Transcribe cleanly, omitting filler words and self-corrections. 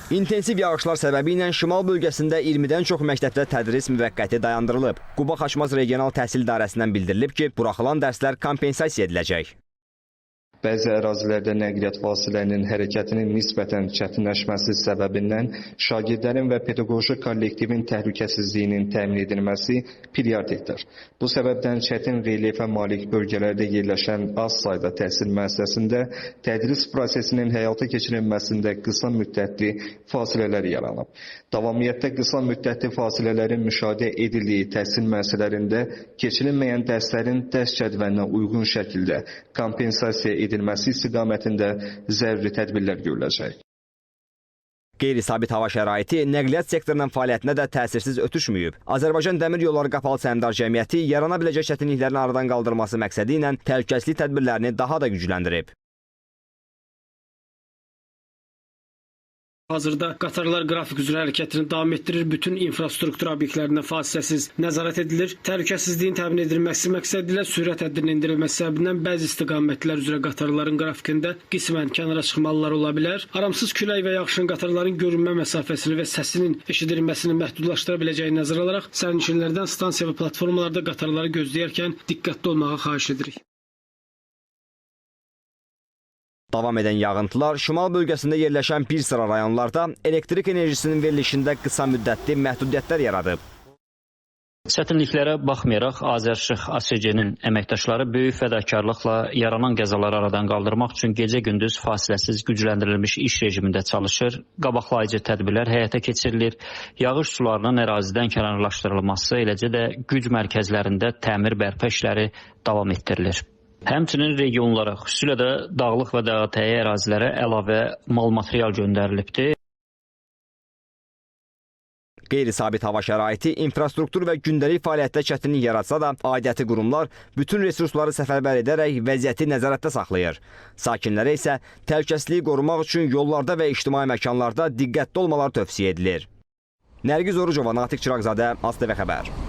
İntensiv yağışlar səbəbi ilə şimal bölgəsində 20-dən çox məktəbdə tədris müvəqqəti dayandırılıb. Quba-Xaçmaz Regional Təhsil İdarəsindən bildirilib ki, buraxılan dərslər kompensasiya ediləcək. Bəzi ərazilərdə nəqliyyat vasitələrinin hərəkətinin nisbətən çətinləşməsi səbəbindən şagirdlərin və pedaqoji kollektivin təhlükəsizliyinin təmin edilməsi prioritetdir. Bu səbəbdən çətin relyefə malik bölgələrdə yerləşən az sayda təhsil müəssisəsində tədris prosesinin həyata keçirilməsində qısa müddətli fasilələr yaranıb. Davamiyyətdə qısa müddətli fasilələrin müşahidə edildiyi təhsil müəssisələrində keçirilməyən dərslərin dərs cədvəlinə uyğun şəkildə kompensasiya edilməsi istiqamətində zəruri tədbirlər görüləcək. Qeyri-sabit hava şəraiti nəqliyyat sektorunun fəaliyyətinə də təsirsiz ötüşməyib. Azərbaycan Dəmir Yolları Qapalı Səhmdar Cəmiyyəti yarana biləcək çətinliklərin aradan qaldırılması məqsədi ilə təhlükəsizlik tədbirlərini daha da gücləndirib. Hazırda qatarlar qrafik üzrə hərəkətini davam etdirir, bütün infrastruktur obyektlərinə fasiləsiz nəzarət edilir. Təhlükəsizliyin təmin edilməsi məqsədilə sürət həddinin endirilməsi səbəbindən bəzi istiqamətlər üzrə qatarların qrafikində qismən kənara çıxmalılar ola bilər. Aramsız külək və yağışın qatarların görünmə məsafəsini və səsinin eşidilməsini məhdudlaşdıra biləcəyi nəzərə alaraq sərnişinlərdən stansiya və platformalarda qatarları gözləyərkən diqqətli olmağa xahiş edirik. Davam edən yağıntılar şimal bölgəsində yerləşən bir sıra rayonlarda elektrik enerjisinin verilişində qısa müddətli məhdudiyyətlər yaradıb. Çətinliklərə baxmayaraq Azərşıq ASC-nin əməkdaşları böyük fədakarlıqla yaranan qəzaları aradan qaldırmaq üçün gecə-gündüz fasiləsiz gücləndirilmiş iş rejimində çalışır, qabaqlayıcı tədbirlər həyata keçirilir, yağış sularının ərazidən kənarlaşdırılması, eləcə də güc mərkəzlərində təmir bərpa işləri davam etdirilir. Həmçinin regionlara, xüsusilə də dağlıq və dağətəyi ərazilərə əlavə mal material göndərilibdir. Qeyri-sabit hava şəraiti, infrastruktur və gündəlik fəaliyyətdə çətinlik yaratsa da, aidiyyəti qurumlar bütün resursları səfərbər edərək vəziyyəti nəzarətdə saxlayır. Sakinlərə isə təhlükəsizliyi qorumaq üçün yollarda və ictimai məkanlarda diqqətli olmalar tövsiyə edilir. Nərgiz Orucova, Natiq Çıraqzadə, ASTV Xəbər.